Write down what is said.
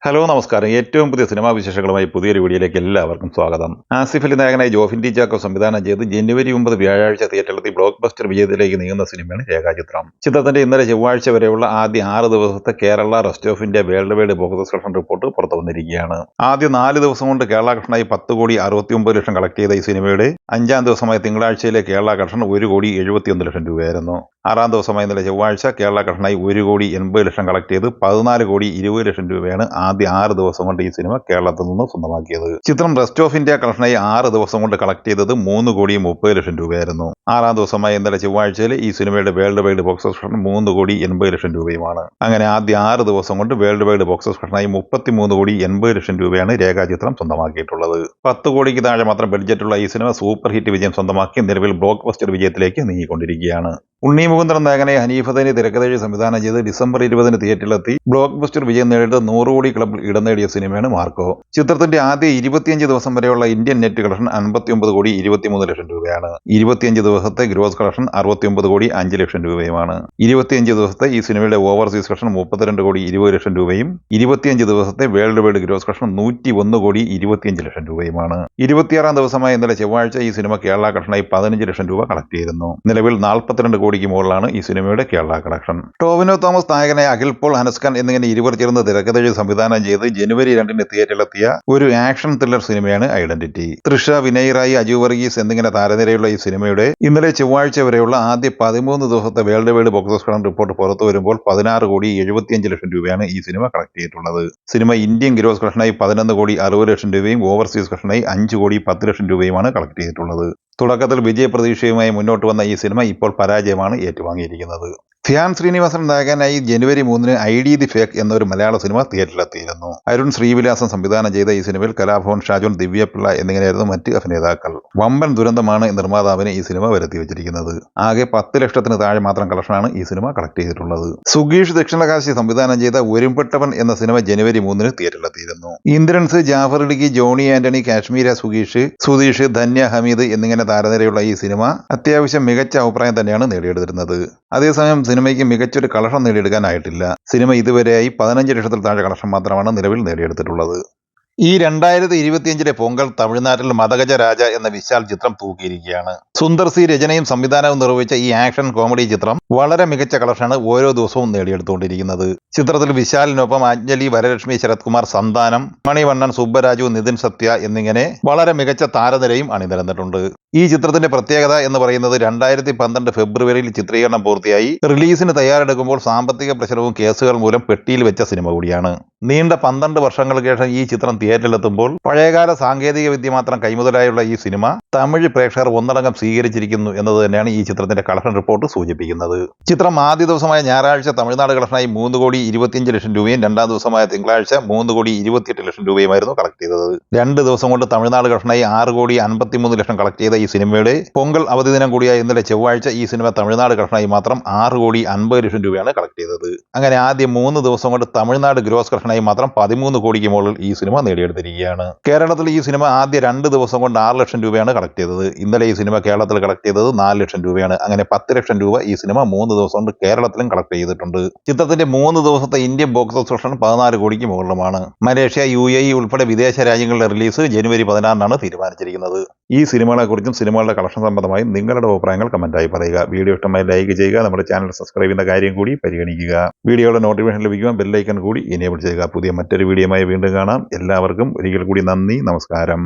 Hello നമസ്കാരം. ഏറ്റവും പുതിയ സിനിമാ വിശേഷങ്ങളുമായി പുതിയൊരു വീഡിയോയിലേക്ക് എല്ലാവർക്കും സ്വാഗതം. ആസിഫ് അലി നായകനായി ജോഫിൻ ടി ചാക്കോ സംവിധാനം ചെയ്ത് ജനുവരി 9 വ്യാഴാഴ്ച തിയേറ്ററിലെത്തി ബ്ലോക്ക് ബസ്റ്റർ വിജയത്തിലേക്ക് നീങ്ങുന്ന സിനിമയാണ് രേഖാചിത്രം. ചിത്രത്തിന്റെ ഇന്നലെ ചൊവ്വാഴ്ച വരെയുള്ള ആദ്യ 6 ദിവസത്തെ Kerala rest of India world wide box collection report പുറത്തു വന്നിരിക്കുകയാണ്. ആദ്യ 4 ദിവസം കൊണ്ട് കേരള കളക്ഷനായി 10,69,00,000 കളക്ട് ചെയ്ത ഈ സിനിമയുടെ 5-ാം ദിവസമായ തിങ്കളാഴ്ചയിലെ കേരള കളക്ഷൻ 1,71,00,000 രൂപയായിരുന്നു. 6-ാം ദിവസമായ ഇന്നലെ ചൊവ്വാഴ്ച കേരള കളക്ഷനായി 1,80,00,000 കളക്ട് ചെയ്ത് 14,20,00,000 രൂപയാണ് ആദ്യ 6 ദിവസം കൊണ്ട് ഈ സിനിമ കേരളത്തിൽ നിന്ന് സ്വന്തമാക്കിയത്. ചിത്രം റെസ്റ്റ് ഓഫ് ഇന്ത്യ കളക്ഷനായി 6 ദിവസം കൊണ്ട് കളക്ട് ചെയ്തത് 3,30,00,000 രൂപയായിരുന്നു. 6-ാം ദിവസമായ ഇന്നലെ ചൊവ്വാഴ്ചയിൽ ഈ സിനിമയുടെ വേൾഡ് വൈഡ് ബോക്സ് കളക്ഷൻ 3,80,00,000 രൂപയുമാണ്. അങ്ങനെ ആദ്യ 6 ദിവസം കൊണ്ട് വേൾഡ് വൈഡ് ബോക്സ് കളക്ഷനായി 33,80,00,000 രൂപയാണ് രേഖാചിത്രം സ്വന്തമാക്കിയിട്ടുള്ളത്. 10 കോടിക്ക് താഴെ മാത്രം ബഡ്ജറ്റുള്ള ഈ സിനിമ സൂപ്പർ ഹിറ്റ് വിജയം സ്വന്തമാക്കി നിലവിൽ ബ്ലോക്ക് ബസ്റ്റർ വിജയത്തിലേക്ക് നീങ്ങിക്കൊണ്ടിരിക്കുകയാണ്. ഉണ്ണി മുകുന്ദൻ നായകനായി ഹനീഫദനി തിരക്കഥ സംവിധാനം ചെയ്ത് ഡിസംബർ 20 തിയേറ്ററിലെത്തി ബ്ലോക്ക് ബസ്റ്റർ വിജയം നേടിയിട്ട് 100 കോടി ക്ലബിൽ ഇടം നേടിയ സിനിമയാണ് മാർക്കോ. ചിത്രത്തിന്റെ ആദ്യ 25 ദിവസം വരെയുള്ള ഇന്ത്യൻ നെറ്റ് കളക്ഷൻ 59,23,00,000 രൂപയാണ്. 25 ദിവസത്തെ ഗ്രോസ് കളക്ഷൻ 69,05,00,000 രൂപയുമാണ്. 25 ദിവസത്തെ ഈ സിനിമയുടെ ഓവർസീസ് കളക്ഷൻ 32,20,00,000 രൂപയും 25 ദിവസത്തെ വേൾഡ് വൈഡ് ഗ്രോസ് കളക്ഷൻ 101,25,00,000 രൂപയുമാണ്. 26-ാം ദിവസമായ ഇന്നലെ ചൊവ്വാഴ്ച ഈ സിനിമ കേരള കളക്ഷനായി 15 ലക്ഷം രൂപ കളക്ട് ചെയ്തിരുന്നു. നിലവിൽ 42 കോടിക്ക് മുകളിലാണ് ഈ സിനിമയുടെ കേരള കളക്ഷൻ. ടോവിനോ തോമസ് നായകനായ അഖിൽ പോൾ, അനസ് ഖാൻ എന്നിങ്ങനെ ഇരുവർ ചേർന്ന് തിരക്കഥ സംവിധാനം ചെയ്ത് ജനുവരി 2 തിയേറ്ററിലെത്തിയ ഒരു ആക്ഷൻ ത്രില്ലർ സിനിമയാണ് ഐഡന്റിറ്റി. തൃഷ, വിനയ് റായി, അജു വർഗീസ് എന്നിങ്ങനെ താരനിരയുള്ള ഈ സിനിമയുടെ ഇന്നലെ ചൊവ്വാഴ്ച വരെയുള്ള ആദ്യ 13 ദിവസത്തെ world wide box collection report പുറത്തു വരുമ്പോൾ 16,75,00,000 രൂപയാണ് ഈ സിനിമ കളക്ട് ചെയ്തിട്ടുള്ളത്. സിനിമ ഇന്ത്യൻ ഗ്രോസ് കളക്ഷനായി 11,60,00,000 രൂപയും ഓവർസീസ് കളക്ഷനായി 5,10,00,000 രൂപയുമാണ് കളക്ട് ചെയ്തിട്ടുള്ളത്. തുടക്കത്തിൽ വിജയപ്രതീക്ഷയുമായി മുന്നോട്ട് വന്ന ഈ സിനിമ ഇപ്പോൾ പരാജയമാണ് ഏറ്റുവാങ്ങിയിരിക്കുന്നത്. ധ്യാൻ ശ്രീനിവാസൻ നായകനായി ജനുവരി 3 ID ദി ഫേക്ക് എന്നൊരു മലയാള സിനിമ തിയേറ്ററിലെത്തിയിരുന്നു. അരുൺ ശ്രീവിലാസം സംവിധാനം ചെയ്ത ഈ സിനിമയിൽ കലാഭവൻ ഷാജോൻ, ദിവ്യപിള്ള എന്നിങ്ങനെയായിരുന്നു മറ്റ് അഭിനേതാക്കൾ. വമ്പൻ ദുരന്തമാണ് നിർമ്മാതാവിന് ഈ സിനിമ വരുത്തി വെച്ചിരിക്കുന്നത്. ആകെ 10 ലക്ഷത്തിന് താഴെ മാത്രം കളക്ഷനാണ് ഈ സിനിമ കളക്ട് ചെയ്തിട്ടുള്ളത്. സുഗീഷ് ദക്ഷിണകാശി സംവിധാനം ചെയ്ത ഒരുമ്പെട്ടവൻ എന്ന സിനിമ ജനുവരി 3 തിയേറ്ററിലെത്തിയിരുന്നു. ഇന്ദ്രൻസ്, ജാഫർ ഇടുക്കി, ജോണി ആന്റണി, കാശ്മീര സുഗീഷ്, സുധീഷ്, ധന്യ ഹമീദ് എന്നിങ്ങനെ താരനിരയുള്ള ഈ സിനിമ അത്യാവശ്യം മികച്ച അഭിപ്രായം തന്നെയാണ് നേടിയെടുത്തിരുന്നത്. അതേസമയം സിനിമയ്ക്ക് മികച്ചൊരു കളക്ഷൻ നേടിയെടുക്കാനായിട്ടില്ല. സിനിമ ഇതുവരെയായി 15 ലക്ഷത്തിൽ താഴെ കളക്ഷൻ മാത്രമാണ് നിലവിൽ നേടിയെടുത്തിട്ടുള്ളത്. ഈ 2025 പൊങ്കൽ തമിഴ്നാട്ടിൽ മദഗജ രാജ എന്ന വിശാൽ ചിത്രം തൂക്കിയിരിക്കുകയാണ്. സുന്ദർ സി രചനയും സംവിധാനവും നിർവഹിച്ച ഈ ആക്ഷൻ കോമഡി ചിത്രം വളരെ മികച്ച കളക്ഷനാണ് ഓരോ ദിവസവും നേടിയെടുത്തുകൊണ്ടിരിക്കുന്നത്. ചിത്രത്തിൽ വിശാലിനൊപ്പം അഞ്ജലി, വരലക്ഷ്മി, ശരത് കുമാർ, സന്താനം, മണിവണ്ണൻ, സുബ്ബരാജു, നിതിൻ സത്യ എന്നിങ്ങനെ വളരെ മികച്ച താരനിരയും അണിനിരന്നിട്ടുണ്ട്. ഈ ചിത്രത്തിന്റെ പ്രത്യേകത എന്ന് പറയുന്നത് 2012 ഫെബ്രുവരിയിൽ ചിത്രീകരണം പൂർത്തിയായി റിലീസിന് തയ്യാറെടുക്കുമ്പോൾ സാമ്പത്തിക പ്രശ്നവും കേസുകൾ മൂലം പെട്ടിയിൽ വെച്ച സിനിമ കൂടിയാണ്. നീണ്ട 12 വർഷങ്ങൾക്ക് ശേഷം ഈ ചിത്രം തിയേറ്ററിലെത്തുമ്പോൾ പഴയകാല സാങ്കേതിക വിദ്യ മാത്രം കൈമുതലായുള്ള ഈ സിനിമ തമിഴ് പ്രേക്ഷകർ ഒന്നടങ്കം സ്വീകരിച്ചിരിക്കുന്നു എന്നത് തന്നെയാണ് ഈ ചിത്രത്തിന്റെ കളക്ഷൻ റിപ്പോർട്ട് സൂചിപ്പിക്കുന്നത്. ചിത്രം ആദ്യ ദിവസമായ ഞായറാഴ്ച തമിഴ്നാട് കളക്ഷനായി 3,25,00,000 രൂപയും 2-ാം ദിവസമായ തിങ്കളാഴ്ച 3,28,00,000 രൂപയുമായിരുന്നു കളക്ട് ചെയ്തത്. 2 ദിവസം കൊണ്ട് തമിഴ്നാട് കളക്ഷനായി 6,53,00,000 കളക്ട് ചെയ്ത ഈ സിനിമയുടെ പൊങ്കൽ അവധി ദിനം കൂടിയായ ഇന്നലെ ചൊവ്വാഴ്ച ഈ സിനിമ തമിഴ്നാട് കളക്ഷനായി മാത്രം 6,50,00,000 രൂപയാണ് കളക്ട് ചെയ്തത്. അങ്ങനെ ആദ്യ 3 ദിവസം കൊണ്ട് തമിഴ്നാട് ഗ്രോസ് കളക്ഷനായി മാത്രം 13 കോടിക്ക് മുകളിൽ ഈ സിനിമ നേടിയെടുത്തിരിക്കുകയാണ്. കേരളത്തിൽ ഈ സിനിമ ആദ്യ 2 ദിവസം കൊണ്ട് 6 ലക്ഷം രൂപയാണ് കളക്ട് ചെയ്തത്. ഇന്നലെ ഈ സിനിമ കേരളത്തിൽ കളക്ട് ചെയ്തത് 4 ലക്ഷം രൂപയാണ്. അങ്ങനെ 10 ലക്ഷം രൂപ ഈ സിനിമ 3 ദിവസം കൊണ്ട് കേരളത്തിലും കളക്ട് ചെയ്തിട്ടുണ്ട്. ചിത്രത്തിന്റെ 3 ദിവസത്തെ ഇന്ത്യൻ ബോക്സ് ഓഫീസ് കളക്ഷൻ 14 കോടിക്ക് മുകളിലുമാണ്. മലേഷ്യ, UAE ഉൾപ്പെടെ വിദേശ രാജ്യങ്ങളുടെ റിലീസ് ജനുവരി 16 തീരുമാനിച്ചിരിക്കുന്നത്. ഈ സിനിമകളെക്കുറിച്ചും സിനിമകളുടെ കളക്ഷൻ സംബന്ധമായും നിങ്ങളുടെ അഭിപ്രായങ്ങൾ കമന്റായി പറയുക. വീഡിയോ ഇഷ്ടമായി ലൈക്ക് ചെയ്യുക. നമ്മുടെ ചാനൽ സബ്സ്ക്രൈബ് ചെയ്യുന്ന കാര്യം കൂടി പരിഗണിക്കുക. വീഡിയോയുടെ നോട്ടിഫിക്കേഷൻ ലഭിക്കുവാൻ ബെല്ലൈക്കൺ കൂടി എനേബിൾ ചെയ്യുക. പുതിയ മറ്റൊരു വീഡിയോയുമായി വീണ്ടും കാണാം. എല്ലാവർക്കും ഒരിക്കൽ കൂടി നന്ദി, നമസ്കാരം.